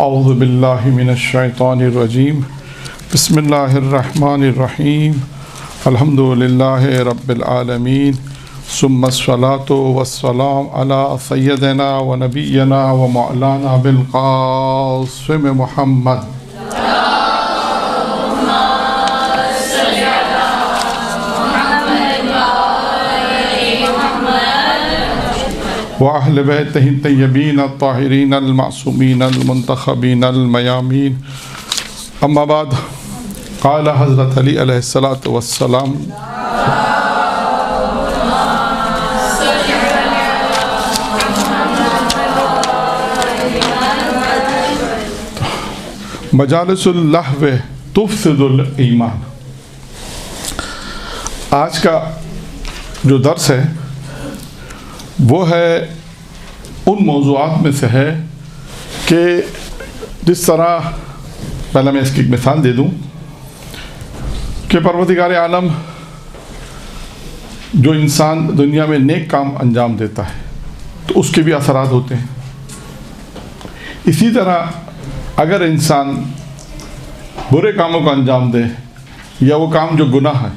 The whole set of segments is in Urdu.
اعوذ باللہ من الشیطان الرجیم بسم اللہ الرحمن الرحیم الحمد للہ رب العالمین ثم الصلاۃ والسلام علی سیدنا و نبینا و مولانا بالقاسم محمد وأهل بيته الطيبين الطاهرين المعصومين المنتخبين الميامين أما بعد قال حضرت علی علیہ الصلاۃ والسلام مجالس اللہو تفسد الایمان۔ آج کا جو درس ہے وہ ہے ان موضوعات میں سے ہے کہ جس طرح پہلے میں اس کی ایک مثال دے دوں کہ پروردگار عالم جو انسان دنیا میں نیک کام انجام دیتا ہے تو اس کے بھی اثرات ہوتے ہیں۔ اسی طرح اگر انسان برے کاموں کو انجام دے یا وہ کام جو گناہ ہے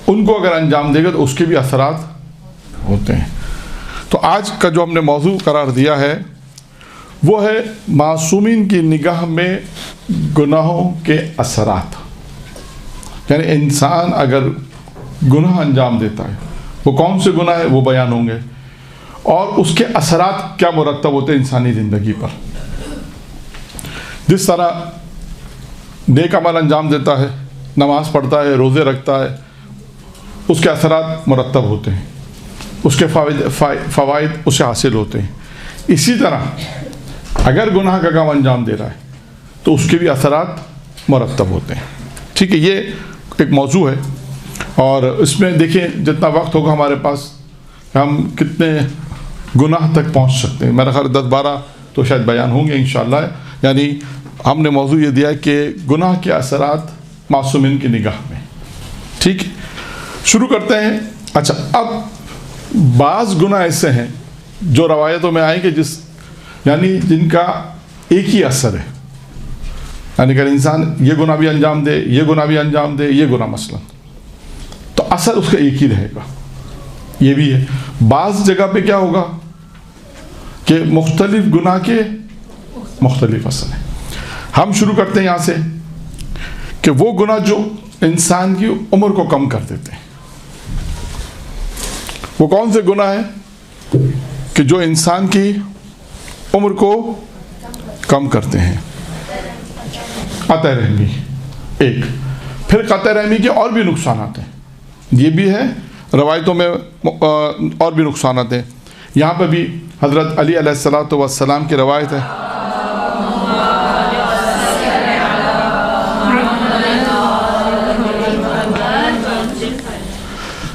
ان کو اگر انجام دے گا تو اس کے بھی اثرات ہوتے ہیں۔ تو آج کا جو ہم نے موضوع قرار دیا ہے وہ ہے معصومین کی نگاہ میں گناہوں کے اثرات، یعنی انسان اگر گناہ انجام دیتا ہے وہ کون سے گناہ ہے وہ بیان ہوں گے اور اس کے اثرات کیا مرتب ہوتے ہیں انسانی زندگی پر۔ جس طرح نیک عمل انجام دیتا ہے، نماز پڑھتا ہے، روزے رکھتا ہے، اس کے اثرات مرتب ہوتے ہیں، اس کے فوائد اسے حاصل ہوتے ہیں۔ اسی طرح اگر گناہ کا کام انجام دے رہا ہے تو اس کے بھی اثرات مرتب ہوتے ہیں۔ ٹھیک ہے، یہ ایک موضوع ہے اور اس میں دیکھیں جتنا وقت ہوگا ہمارے پاس ہم کتنے گناہ تک پہنچ سکتے ہیں۔ میرا خیال 10-12 تو شاید بیان ہوں گے انشاءاللہ۔ یعنی ہم نے موضوع یہ دیا ہے کہ گناہ کے اثرات معصومین کی نگاہ میں۔ ٹھیک، شروع کرتے ہیں۔ اچھا، اب بعض گناہ ایسے ہیں جو روایتوں میں آئیں کہ یعنی جن کا ایک ہی اثر ہے، یعنی کہ انسان یہ گناہ بھی انجام دے، یہ گناہ بھی انجام دے، یہ گناہ مثلا، تو اثر اس کا ایک ہی رہے گا۔ یہ بھی ہے بعض جگہ پہ کیا ہوگا کہ مختلف گناہ کے مختلف اثر ہیں۔ ہم شروع کرتے ہیں یہاں سے کہ وہ گناہ جو انسان کی عمر کو کم کر دیتے ہیں۔ وہ کون سے گناہ ہیں کہ جو انسان کی عمر کو کم کرتے ہیں؟ قطع رحمی ایک، پھر قطع رحمی کے اور بھی نقصانات ہیں، یہ بھی ہے روایتوں میں اور بھی نقصانات ہیں۔ یہاں پہ بھی حضرت علی علیہ الصلاۃ والسلام کی روایت ہے،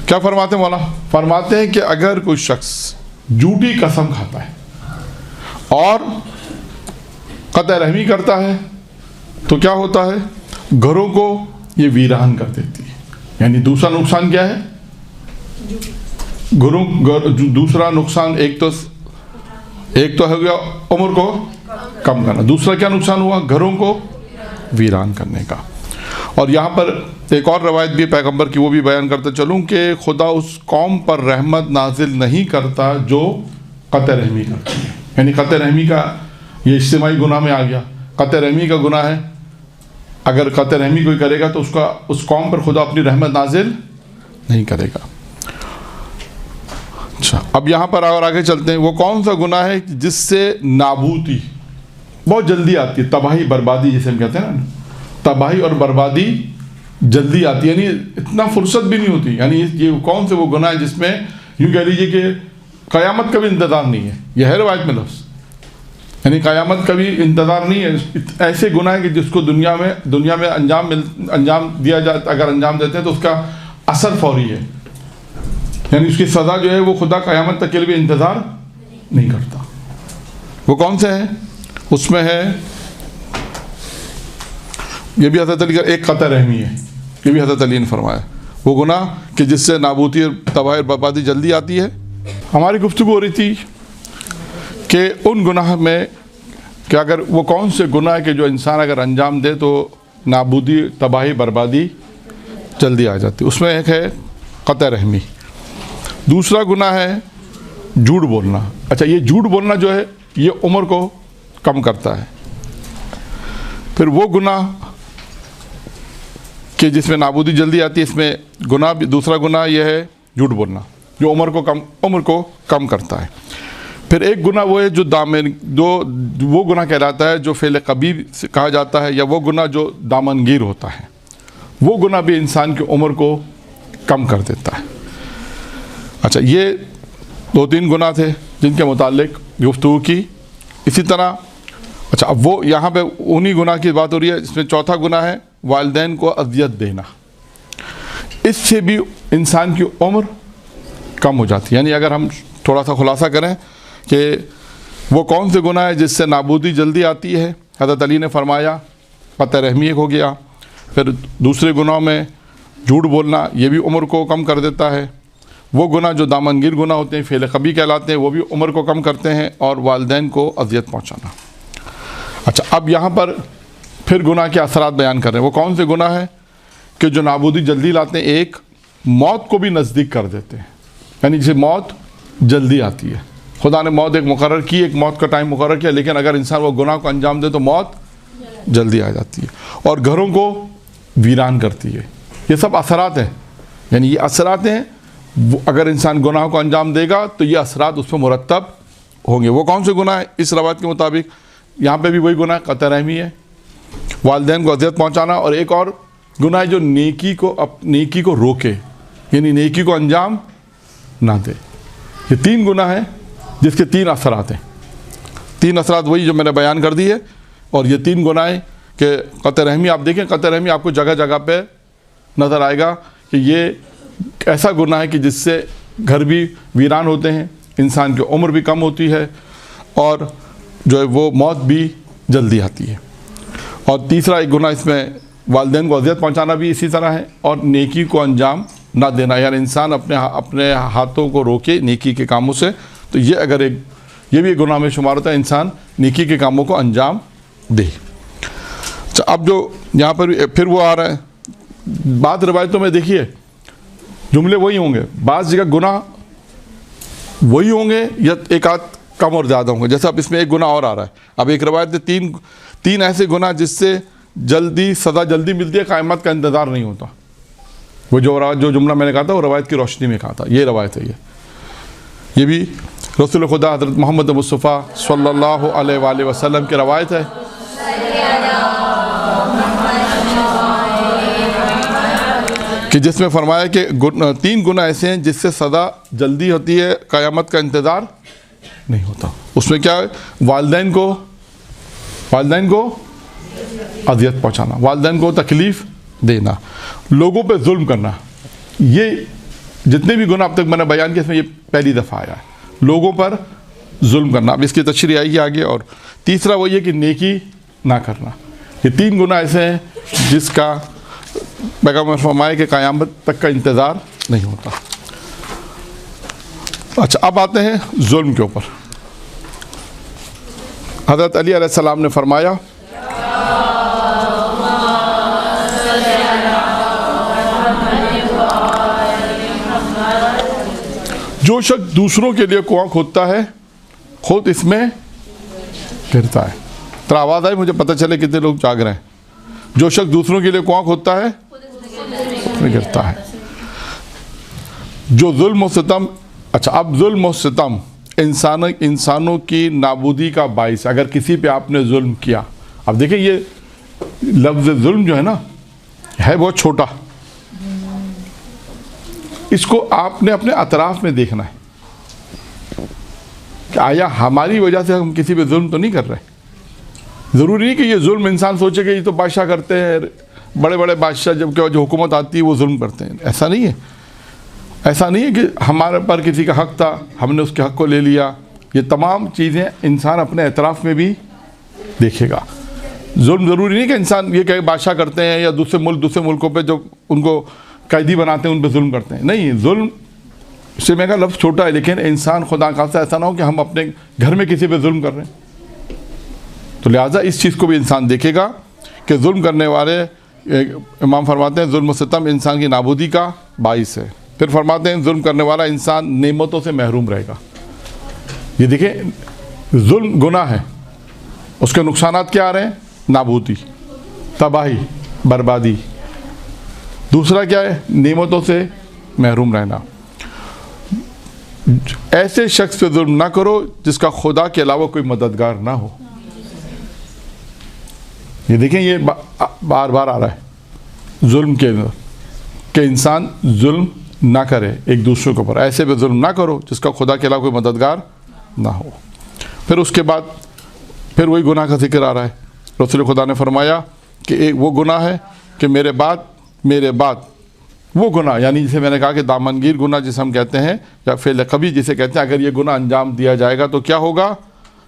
کیا فرماتے ہیں مولا؟ فرماتے ہیں کہ اگر کوئی شخص جھوٹی قسم کھاتا ہے اور قطع رحمی کرتا ہے تو کیا ہوتا ہے؟ گھروں کو یہ ویران کر دیتی ہے۔ یعنی دوسرا نقصان کیا ہے؟ دوسرا نقصان ایک تو ہو گیا عمر کو کم کرنا، دوسرا کیا نقصان ہوا؟ گھروں کو ویران کرنے کا۔ اور یہاں پر ایک اور روایت بھی پیغمبر کی، وہ بھی بیان کرتا چلوں کہ خدا اس قوم پر رحمت نازل نہیں کرتا جو قطع رحمی کرتی ہے۔ یعنی قطع رحمی کا یہ اجتماعی گناہ میں آ گیا۔ قطع رحمی کا گناہ ہے، اگر قطع رحمی کوئی کرے گا تو اس قوم پر خدا اپنی رحمت نازل نہیں کرے گا۔ اچھا، اب یہاں پر اور آگے چلتے ہیں۔ وہ کون سا گناہ ہے جس سے نابودی بہت جلدی آتی ہے، تباہی بربادی جسے ہم کہتے ہیں نا، تباہی اور بربادی جلدی آتی ہے، یعنی اتنا فرصت بھی نہیں ہوتی۔ یعنی یہ کون سے وہ گناہ ہے جس میں یوں کہہ لیجیے کہ قیامت کا بھی انتظار نہیں ہے، یہ ہے روایت میں لفظ، یعنی قیامت کا بھی انتظار نہیں ہے۔ ایسے گناہ ہے کہ جس کو دنیا میں انجام دیا جاتا، اگر انجام دیتے ہیں تو اس کا اثر فوری ہے، یعنی اس کی سزا جو ہے وہ خدا قیامت تک کے لیے بھی انتظار نہیں کرتا۔ وہ کون سے ہیں؟ اس میں ہے یہ بھی حضرت علی کا ایک قطع رحمی ہے، یہ بھی حضرت علی نے فرمایا، وہ گناہ کہ جس سے نابودی اور تباہی اور بربادی جلدی آتی ہے۔ ہماری گفتگو ہو رہی تھی کہ ان گناہ میں کہ اگر وہ کون سے گناہ ہے کہ جو انسان اگر انجام دے تو نابودی، تباہی، بربادی جلدی آ جاتی. اس میں ایک ہے قطع رحمی. دوسرا گناہ ہے جھوٹ بولنا. اچھا، یہ جھوٹ بولنا جو ہے یہ عمر کو کم کرتا ہے. پھر وہ گناہ کہ جس میں نابودی جلدی آتی ہے، اس میں گناہ بھی، دوسرا گناہ یہ ہے جھوٹ بولنا جو عمر کو کم کرتا ہے. پھر ایک گناہ وہ ہے جو وہ گناہ کہلاتا ہے جو فعل قبیح کہا جاتا ہے، یا وہ گناہ جو دامنگیر ہوتا ہے. وہ گناہ بھی انسان کی عمر کو کم کر دیتا ہے. اچھا، یہ 2-3 گناہ تھے جن کے متعلق گفتگو کی. اسی طرح اچھا، اب وہ یہاں پہ انہی گناہ کی بات ہو رہی ہے. اس میں چوتھا گناہ ہے والدین کو اذیت دینا. اس سے بھی انسان کی عمر کم ہو جاتی ہے. یعنی اگر ہم تھوڑا سا خلاصہ کریں کہ وہ کون سے گناہ ہے جس سے نابودی جلدی آتی ہے. حضرت علی نے فرمایا قطع رحمی ایک ہو گیا. پھر دوسرے گناہوں میں جھوٹ بولنا، یہ بھی عمر کو کم کر دیتا ہے. وہ گناہ جو دامنگیر گناہ ہوتے ہیں، فعل قبیح کہلاتے ہیں، وہ بھی عمر کو کم کرتے ہیں. اور والدین کو اذیت پہنچانا. اچھا، اب یہاں پر پھر گناہ کے اثرات بیان کر رہے ہیں. وہ کون سے گناہ ہیں کہ جو نابودی جلدی لاتے ہیں؟ ایک، موت کو بھی نزدیک کر دیتے ہیں. یعنی جسے موت جلدی آتی ہے. خدا نے موت ایک مقرر کی، ایک موت کا ٹائم مقرر کیا، لیکن اگر انسان وہ گناہ کو انجام دے تو موت جلدی آ جاتی ہے. اور گھروں کو ویران کرتی ہے. یہ سب اثرات ہیں. یعنی یہ اثرات ہیں، اگر انسان گناہ کو انجام دے گا تو یہ اثرات اس پہ مرتب ہوں گے. وہ کون سے گناہ ہیں؟ اس روایت کے مطابق یہاں پہ بھی وہی گناہ قطع رحمی ہے، والدین کو اذیت پہنچانا، اور ایک اور گناہ جو نیکی کو روکے، یعنی نیکی کو انجام نہ دے. یہ 3 گناہ ہیں جس کے 3 اثرات ہیں. 3 اثرات وہی جو میں نے بیان کر دی ہے. اور یہ 3 گناہ ہیں کہ قطع رحمی، آپ دیکھیں قطع رحمی آپ کو جگہ جگہ پہ نظر آئے گا کہ یہ ایسا گناہ ہے کہ جس سے گھر بھی ویران ہوتے ہیں، انسان کی عمر بھی کم ہوتی ہے، اور جو ہے وہ موت بھی جلدی آتی ہے. اور تیسرا ایک گناہ اس میں والدین کو اذیت پہنچانا بھی اسی طرح ہے، اور نیکی کو انجام نہ دینا. یعنی انسان اپنے ہاتھوں کو روکے نیکی کے کاموں سے. تو یہ بھی ایک گناہ میں شمار ہوتا ہے، انسان نیکی کے کاموں کو انجام دے. اچھا، اب جو یہاں پر پھر وہ آ رہا ہے، بعض روایتوں میں دیکھیے جملے وہی ہوں گے، بعض جگہ گناہ وہی ہوں گے یا ایک آدھ کم اور زیادہ ہوں گے. جیسے اب اس میں ایک گناہ اور آ رہا ہے. اب ایک روایت میں 3 ایسے گناہ جس سے سزا جلدی ملتی ہے، قیامت کا انتظار نہیں ہوتا. وہ جو جملہ میں نے کہا تھا وہ روایت کی روشنی میں کہا تھا. یہ روایت ہے. یہ بھی رسول خدا حضرت محمد مصطفیٰ صلی اللہ علیہ وآلہ وسلم کی روایت ہے. کہ جس میں فرمایا کہ 3 گناہ ایسے ہیں جس سے سزا جلدی ہوتی ہے، قیامت کا انتظار نہیں ہوتا. اس میں کیا ہے؟ والدین کو اذیت پہنچانا، والدین کو تکلیف دینا، لوگوں پہ ظلم کرنا. یہ جتنے بھی گناہ اب تک میں نے بیان کیا، اس میں یہ پہلی دفعہ آیا ہے، لوگوں پر ظلم کرنا. اب اس کی تشریح آئے گی آگے. اور تیسرا وہ یہ کہ نیکی نہ کرنا. یہ 3 گناہ ایسے ہیں جس کا پیغمبر فرمایا کہ قیامت تک کا انتظار نہیں ہوتا. اچھا، اب آتے ہیں ظلم کے اوپر. حضرت علی علیہ السلام نے فرمایا جو شخص دوسروں کے لیے کنواں کھودتا ہے خود اس میں گرتا ہے. ترا آواز آئی، مجھے پتہ چلے کتنے لوگ جاگ رہے ہیں. جو شخص دوسروں کے لیے کنواں کھودتا ہے اس میں گرتا ہے. جو ظلم و ستم، اچھا اب ظلم و ستم انسانوں کی نابودی کا باعث. اگر کسی پہ آپ نے ظلم کیا، اب دیکھیں یہ لفظ ظلم جو ہے نا ہے بہت چھوٹا. اس کو آپ نے اپنے اطراف میں دیکھنا ہے کہ آیا ہماری وجہ سے ہم کسی پہ ظلم تو نہیں کر رہے. ضروری نہیں کہ یہ ظلم انسان سوچے کہ یہ تو بادشاہ کرتے ہیں، بڑے بڑے بادشاہ جب کہ جو حکومت آتی ہے وہ ظلم کرتے ہیں. ایسا نہیں ہے. ایسا نہیں ہے کہ ہمارے پر کسی کا حق تھا ہم نے اس کے حق کو لے لیا. یہ تمام چیزیں انسان اپنے اطراف میں بھی دیکھے گا. ظلم ضروری نہیں کہ انسان یہ کہ بادشاہ کرتے ہیں یا دوسرے ملکوں پہ جو ان کو قیدی بناتے ہیں ان پہ ظلم کرتے ہیں. نہیں، ظلم سے میں کہا لفظ چھوٹا ہے، لیکن انسان خدا خاصہ ایسا نہ ہو کہ ہم اپنے گھر میں کسی پہ ظلم کر رہے ہیں. تو لہٰذا اس چیز کو بھی انسان دیکھے گا کہ ظلم کرنے والے، امام فرماتے ہیں ظلم و ستم انسان کی نابودی کا باعث ہے۔ پھر فرماتے ہیں ظلم کرنے والا انسان نعمتوں سے محروم رہے گا۔ یہ دیکھیں ظلم گناہ ہے، اس کے نقصانات کیا آ رہے ہیں؟ نابودی، تباہی، بربادی۔ دوسرا کیا ہے؟ نعمتوں سے محروم رہنا۔ ایسے شخص پہ ظلم نہ کرو جس کا خدا کے علاوہ کوئی مددگار نہ ہو۔ یہ دیکھیں یہ بار بار آ رہا ہے ظلم کے اندر کہ انسان ظلم نہ کرے ایک دوسرے کے اوپر، ایسے پہ ظلم نہ کرو جس کا خدا کے علاوہ کوئی مددگار نہ ہو۔ پھر اس کے بعد پھر وہی گناہ کا ذکر آ رہا ہے۔ رسول خدا نے فرمایا کہ ایک وہ گناہ ہے کہ میرے بعد وہ گناہ، یعنی جسے میں نے کہا کہ دامنگیر گناہ جسے ہم کہتے ہیں یا فعل قبیح جسے کہتے ہیں، اگر یہ گناہ انجام دیا جائے گا تو کیا ہوگا؟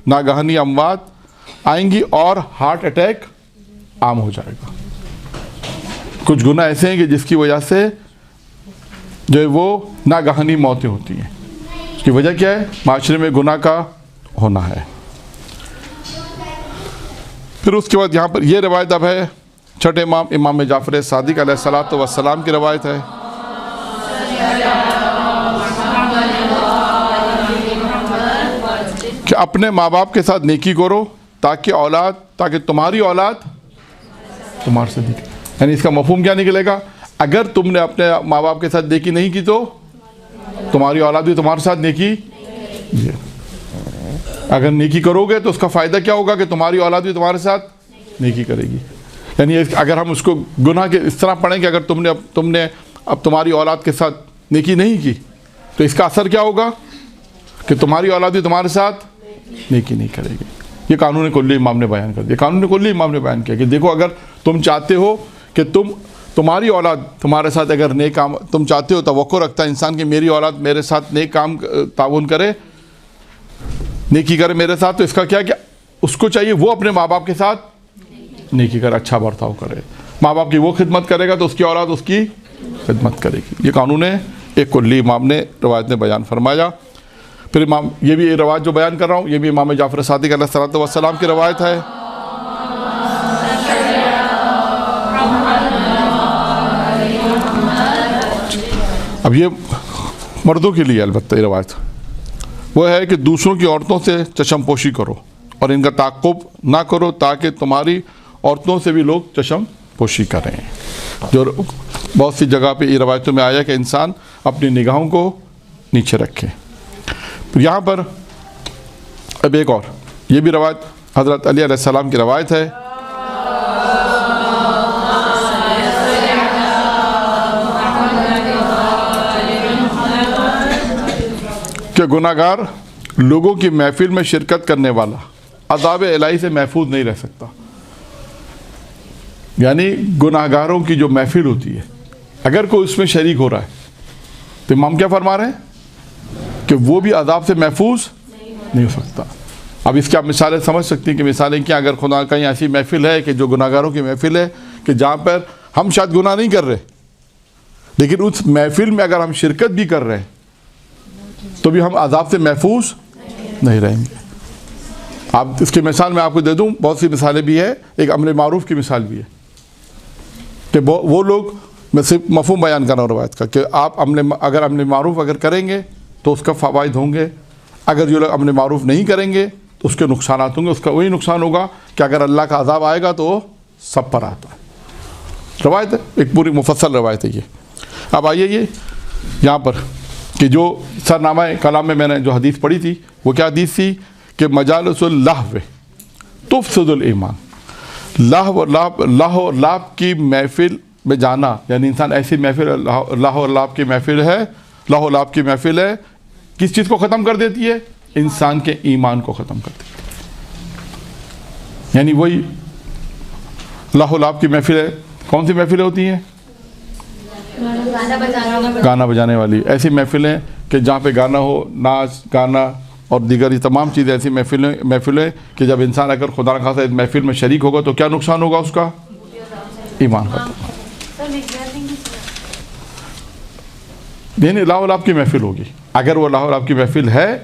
ناگہانی اموات آئیں گی اور ہارٹ اٹیک عام ہو جائے گا۔ کچھ گناہ ایسے ہیں کہ جس کی وجہ سے جو ہے وہ ناگہانی موتیں ہوتی ہیں۔ اس کی وجہ کیا ہے؟ معاشرے میں گناہ کا ہونا ہے۔ پھر اس کے بعد یہاں پر یہ روایت اب ہے چھٹے امام امام جعفر صادق علیہ الصلوۃ والسلام کی روایت ہے۔ کہ اپنے ماں باپ کے ساتھ نیکی کرو تاکہ تمہاری اولاد تمہارے سے نیکی۔ یعنی اس کا مفہوم کیا نکلے گا؟ اگر تم نے اپنے ماں باپ کے ساتھ نیکی نہیں کی تو تمہاری اولاد بھی تمہارے ساتھ نیکی، اگر نیکی کرو گے تو اس کا فائدہ کیا ہوگا کہ تمہاری اولاد بھی تمہارے ساتھ نیکی کرے گی۔ یعنی اگر ہم اس کو گناہ کے اس طرح پڑھیں کہ اگر تم نے اب تمہاری اولاد کے ساتھ نیکی نہیں کی تو اس کا اثر کیا ہوگا کہ تمہاری اولاد بھی تمہارے ساتھ نیکی نہیں کرے گی۔ یہ قانون کلی امام نے بیان کر دیا۔ قانون کلی امام نے بیان کیا کہ دیکھو اگر تم چاہتے ہو کہ تمہاری اولاد تمہارے ساتھ اگر نیک کام تم چاہتے ہو، توقع رکھتا ہے انسان کہ میری اولاد میرے ساتھ نیک کام تعاون کرے، نیکی کرے میرے ساتھ، تو اس کا کیا اس کو چاہیے وہ اپنے ماں باپ کے ساتھ نیکی کرے، اچھا برتاؤ کرے۔ ماں باپ کی وہ خدمت کرے گا تو اس کی اولاد اس کی خدمت کرے گی۔ یہ قانون ہے ایک کلی امام نے روایت نے بیان فرمایا۔ پھر امام یہ بھی روایت جو بیان کر رہا ہوں یہ بھی امام جعفر صادق علیہ الصلوۃ والسلام کی روایت ہے۔ اب یہ مردوں کے لیے البتہ یہ روایت وہ ہے کہ دوسروں کی عورتوں سے چشم پوشی کرو اور ان کا تعقب نہ کرو تاکہ تمہاری عورتوں سے بھی لوگ چشم پوشی کریں۔ جو بہت سی جگہ پہ یہ روایتوں میں آیا کہ انسان اپنی نگاہوں کو نیچے رکھے۔ پھر یہاں پر اب ایک اور یہ بھی روایت حضرت علی علیہ السلام کی روایت ہے کہ گناہ گار لوگوں کی محفل میں شرکت کرنے والا عذاب الہی سے محفوظ نہیں رہ سکتا۔ یعنی گناہ گاروں کی جو محفل ہوتی ہے اگر کوئی اس میں شریک ہو رہا ہے تو امام کیا فرما رہے ہیں کہ وہ بھی عذاب سے محفوظ نہیں ہو سکتا۔ اب اس کی آپ مثالیں سمجھ سکتی ہیں کہ مثالیں کیا؟ اگر خدا کہیں ایسی محفل ہے کہ جو گناہ گاروں کی محفل ہے کہ جہاں پر ہم شاید گناہ نہیں کر رہے لیکن اس محفل میں اگر ہم شرکت بھی کر رہے ہیں تو بھی ہم عذاب سے محفوظ نہیں رہیں گے۔ آپ اس کی مثال میں آپ کو دے دوں، بہت سی مثالیں بھی ہے، ایک امر معروف کی مثال بھی ہے کہ وہ لوگ، میں صرف مفہوم بیان کر رہا ہوں روایت کا، کہ آپ اگر امر معروف اگر کریں گے تو اس کا فوائد ہوں گے، اگر جو لوگ امر معروف نہیں کریں گے تو اس کے نقصانات ہوں گے۔ اس کا وہی نقصان ہوگا کہ اگر اللہ کا عذاب آئے گا تو وہ سب پر آتا ہے۔ روایت ہے، ایک پوری مفصل روایت ہے یہ۔ اب آئیے یہ یہاں پر کہ جو سرنامہ کلام میں نے جو حدیث پڑھی تھی وہ کیا حدیث تھی کہ مجالس اللہو تفسد الایمان، لہو اور لعب کی محفل میں جانا، یعنی انسان ایسی محفل لہو اور لعب کی محفل ہے، لہو اور لعب کی محفل ہے، کس چیز کو ختم کر دیتی ہے؟ انسان کے ایمان کو ختم کر دیتی ہے۔ یعنی وہی لہو اور لعب کی محفل ہے، کون سی محفلیں ہوتی ہیں؟ گانا بجانے والی ایسی محفلیں کہ جہاں پہ گانا ہو، ناچ گانا اور دیگر یہ تمام چیزیں ایسی محفلیں کہ جب انسان اگر خدا نہ خواستہ اس محفل میں شریک ہوگا تو کیا نقصان ہوگا اس کا؟ ایمان ختم۔ نہیں لاہ و لعب کی محفل ہوگی، اگر وہ لاہ و لعب کی محفل ہے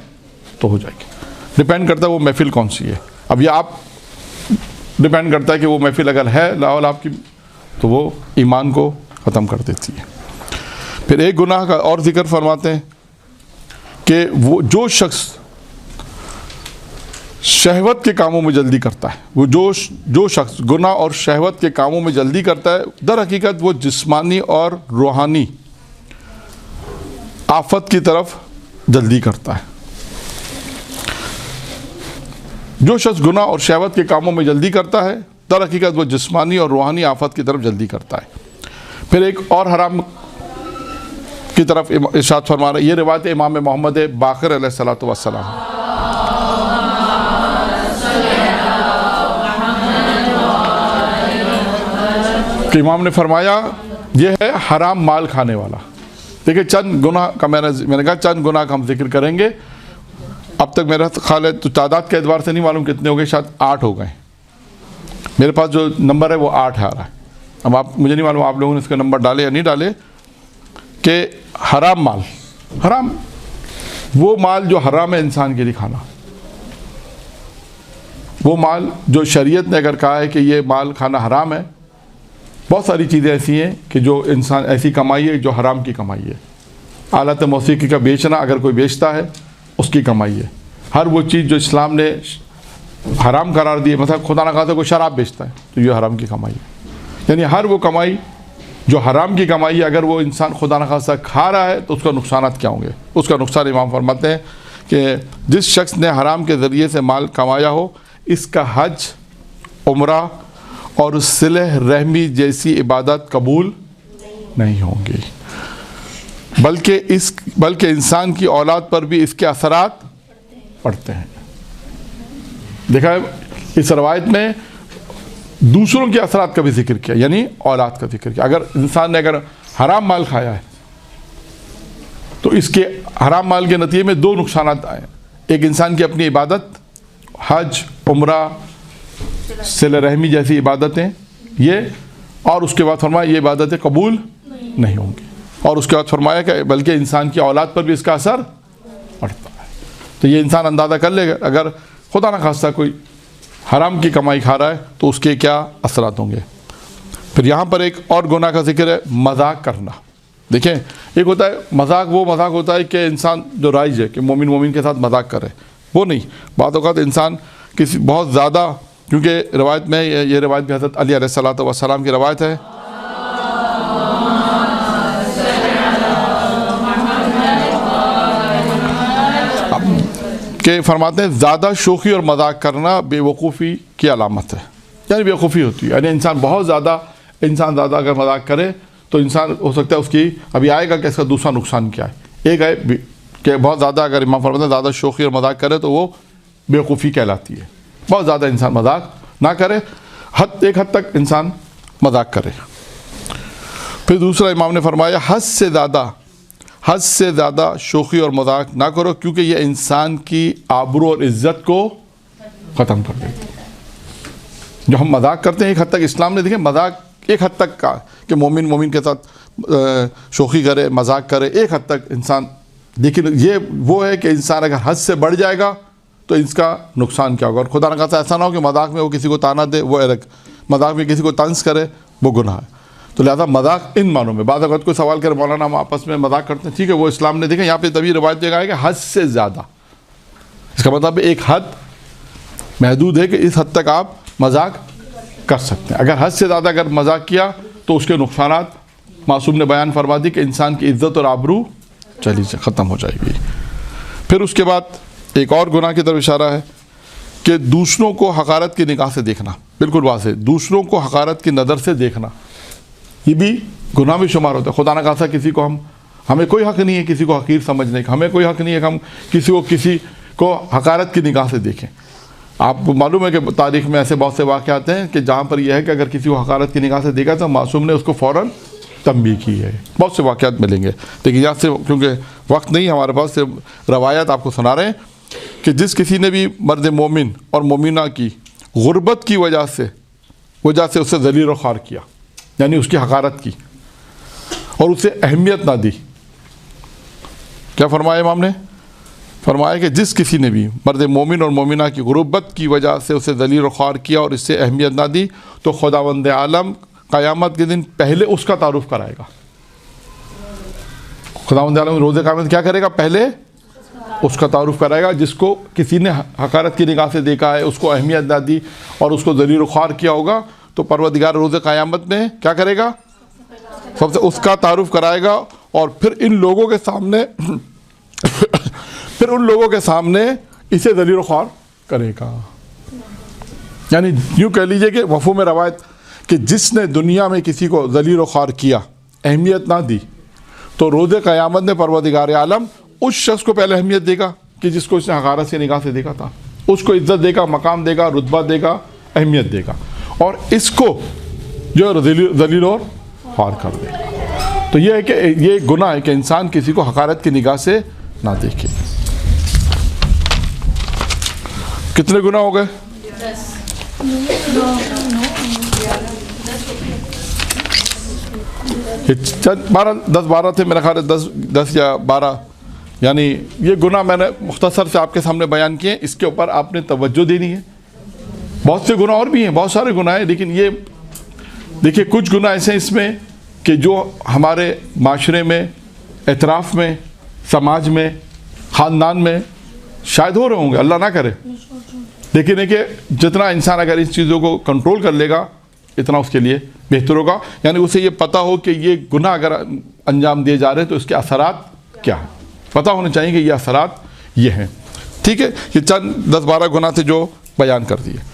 تو ہو جائے گی، ڈپینڈ کرتا ہے وہ محفل کون سی ہے۔ اب یہ آپ ڈپینڈ کرتا ہے کہ وہ محفل اگر ہے لاہور آپ کی تو وہ ایمان کو ختم کر دیتی ہے۔ پھر ایک گناہ کا اور ذکر فرماتے ہیں کہ وہ جو شخص شہوت کے کاموں میں جلدی کرتا ہے، وہ جو شخص گناہ اور شہوت کے کاموں میں جلدی کرتا ہے، در حقیقت وہ جسمانی اور روحانی آفت کی طرف جلدی کرتا ہے۔ جو شخص گناہ اور شہوت کے کاموں میں جلدی کرتا ہے، در حقیقت وہ جسمانی اور روحانی آفت کی طرف جلدی کرتا ہے۔ پھر ایک اور حرام کی طرف ارشاد فرما رہے، یہ روایت امام محمد باقر علیہ السلام کہ امام نے فرمایا یہ ہے حرام مال کھانے والا۔ دیکھیں چند گناہ کا میں نے کہا چند گناہ کا ہم ذکر کریں گے۔ اب تک میرا خیال ہے تو تعداد کے اعتبار سے نہیں معلوم کتنے ہو گئے، شاید 8 ہو گئے۔ میرے پاس جو نمبر ہے وہ 8 آ رہا ہے۔ اب مجھے نہیں معلوم آپ لوگوں نے اس کا نمبر ڈالے یا نہیں ڈالے، کہ حرام مال، حرام وہ مال جو حرام ہے انسان کے لیے کھانا، وہ مال جو شریعت نے اگر کہا ہے کہ یہ مال کھانا حرام ہے۔ بہت ساری چیزیں ایسی ہیں کہ جو انسان ایسی کمائی ہے جو حرام کی کمائی ہے۔ آلات موسیقی کا بیچنا اگر کوئی بیچتا ہے اس کی کمائی ہے۔ ہر وہ چیز جو اسلام نے حرام قرار دی ہے، مثلا خدا نہ خواستہ کوئی شراب بیچتا ہے تو یہ حرام کی کمائی ہے۔ یعنی ہر وہ کمائی جو حرام کی کمائی ہے، اگر وہ انسان خدا نہ خواستہ کھا رہا ہے تو اس کا نقصانات کیا ہوں گے؟ اس کا نقصان امام فرماتے ہیں کہ جس شخص نے حرام کے ذریعے سے مال کمایا ہو، اس کا حج، عمرہ اور صلہ رحمی جیسی عبادت قبول نہیں ہوں گی، بلکہ انسان کی اولاد پر بھی اس کے اثرات پڑتے ہیں۔ دیکھا اس روایت میں دوسروں کے اثرات کا بھی ذکر کیا، یعنی اولاد کا ذکر کیا۔ اگر انسان نے اگر حرام مال کھایا ہے تو اس کے حرام مال کے نتیجے میں 2 نقصانات آئے۔ ایک انسان کی اپنی عبادت، حج، عمرہ، صلہ رحمی جیسی عبادتیں یہ، اور اس کے بعد فرمایا یہ عبادتیں قبول نہیں ہوں گی، اور اس کے بعد فرمایا کہ بلکہ انسان کی اولاد پر بھی اس کا اثر پڑتا ہے۔ تو یہ انسان اندازہ کر لے گا اگر خدا نہ خواستہ کوئی حرام کی کمائی کھا رہا ہے تو اس کے کیا اثرات ہوں گے۔ پھر یہاں پر ایک اور گناہ کا ذکر ہے، مذاق کرنا۔ دیکھیں ایک ہوتا ہے مذاق، وہ مذاق ہوتا ہے کہ انسان جو رائج ہے کہ مومن کے ساتھ مذاق کرے، وہ نہیں۔ بعض اوقات انسان کسی بہت زیادہ، کیونکہ روایت میں یہ روایت بھی حضرت علی علیہ السلام کی روایت ہے کہ فرماتے ہیں زیادہ شوخی اور مذاق کرنا بے وقوفی کی علامت ہے، یعنی بے وقوفی ہوتی ہے۔ یعنی انسان زیادہ اگر مذاق کرے تو انسان ہو سکتا ہے اس کی ابھی آئے گا کہ اس کا دوسرا نقصان کیا ہے۔ ایک ہے کہ بہت زیادہ اگر امام فرماتے ہیں زیادہ شوخی اور مذاق کرے تو وہ بے وقوفی کہلاتی ہے۔ بہت زیادہ انسان مذاق نہ کرے، ایک حد تک انسان مذاق کرے۔ پھر دوسرا امام نے فرمایا حد سے زیادہ شوخی اور مذاق نہ کرو، کیونکہ یہ انسان کی آبرو اور عزت کو ختم کر دیتی ہے۔ جو ہم مذاق کرتے ہیں ایک حد تک اسلام نے دیکھیں مذاق ایک حد تک کا کہ مومن کے ساتھ شوخی کرے، مذاق کرے، ایک حد تک انسان، لیکن یہ وہ ہے کہ انسان اگر حد سے بڑھ جائے گا تو اس کا نقصان کیا ہوگا۔ اور خدا نہ خواستہ ایسا نہ ہو کہ مذاق میں وہ کسی کو تانا دے، وہ مذاق میں کسی کو طنز کرے، وہ گناہ ہے۔ تو لہذا مذاق ان معنوں میں، بعض اوقات کوئی سوال کرے مولانا ہم آپس میں مذاق کرتے ہیں، ٹھیک ہے وہ اسلام نے دیکھیں یہاں پہ تبھی روایت دے گا ہے کہ حد سے زیادہ، اس کا مطلب ایک حد محدود ہے کہ اس حد تک آپ مذاق کر سکتے ہیں۔ اگر حد سے زیادہ اگر مذاق کیا تو اس کے نقصانات معصوم نے بیان فرما دی کہ انسان کی عزت اور آبرو چلی سے ختم ہو جائے گی۔ پھر اس کے بعد ایک اور گناہ کی طرف اشارہ ہے کہ دوسروں کو حقارت کی نگاہ سے دیکھنا، بالکل واضح، دوسروں کو حقارت کی نظر سے دیکھنا یہ بھی گناہ میں شمار ہوتا ہے۔ خدا نہ خواستہ کسی کو ہمیں کوئی حق نہیں ہے کسی کو حقیر سمجھنے کا، ہمیں کوئی حق نہیں ہے کہ ہم کسی کو حقارت کی نگاہ سے دیکھیں۔ آپ کو معلوم ہے کہ تاریخ میں ایسے بہت سے واقعات ہیں کہ جہاں پر یہ ہے کہ اگر کسی کو حقارت کی نگاہ سے دیکھا تو معصوم نے اس کو فوراً تنبیہ کی ہے۔ بہت سے واقعات ملیں گے، لیکن یہاں سے کیونکہ وقت نہیں ہمارے پاس، روایات آپ کو سنا رہے ہیں کہ جس کسی نے بھی مرد مومن اور مومنہ کی غربت کی وجہ سے اسے ذلیل و خوار کیا، یعنی اس کی حقارت کی اور اسے اہمیت نہ دی، کیا فرمایا امام نے فرمایا کہ جس کسی نے بھی مرد مومن اور مومنہ کی غربت کی وجہ سے اسے ذلیل و خوار کیا اور اس سے اہمیت نہ دی تو خداوند عالم قیامت کے دن پہلے اس کا تعارف کرائے گا. خداوند عالم روز قیامت کیا کرے گا؟ پہلے اس کا تعارف کرائے گا. جس کو کسی نے حقارت کی نگاہ سے دیکھا ہے، اس کو اہمیت نہ دی اور اس کو ذلیل و خوار کیا ہوگا تو پروردگار روز قیامت میں کیا کرے گا؟ سب سے اس کا تعارف کرائے گا اور پھر ان لوگوں کے سامنے اسے ذلیل و خوار کرے گا. یعنی یوں کہہ لیجئے کہ مفہوم روایت کہ جس نے دنیا میں کسی کو ذلیل و خوار کیا، اہمیت نہ دی، تو روز قیامت میں پروردگار عالم اس شخص کو پہلے اہمیت دے گا کہ جس کو اس نے حقارت سے نگاہ سے دیکھا تھا، اس کو عزت دے گا، مقام دے گا، رتبہ دے گا، اہمیت دے گا، اور اس کو جو ذلیل اور خوار کر دے گا. تو یہ ہے کہ یہ گناہ ہے کہ انسان کسی کو حقارت کی نگاہ سے نہ دیکھے. کتنے گناہ ہو گئے؟ 10-12 تھے میرا خیال ہے، 10 یا 12. یعنی یہ گناہ میں نے مختصر سے آپ کے سامنے بیان کیے. اس کے اوپر آپ نے توجہ دینی ہے. بہت سے گناہ اور بھی ہیں، بہت سارے گناہ ہیں، لیکن یہ دیکھیے کچھ گناہ ایسے ہیں اس میں کہ جو ہمارے معاشرے میں، اعتراف میں، سماج میں، خاندان میں شاید ہو رہے ہوں گے، اللہ نہ کرے، لیکن ہے کہ جتنا انسان اگر اس چیزوں کو کنٹرول کر لے گا اتنا اس کے لیے بہتر ہوگا. یعنی اسے یہ پتہ ہو کہ یہ گناہ اگر انجام دیے جا رہے ہیں تو اس کے اثرات کیا ہیں، پتہ ہونے چاہیے کہ یہ اثرات یہ ہیں. ٹھیک ہے، یہ چند 10-12 گناہ تھے جو بیان کر دیے.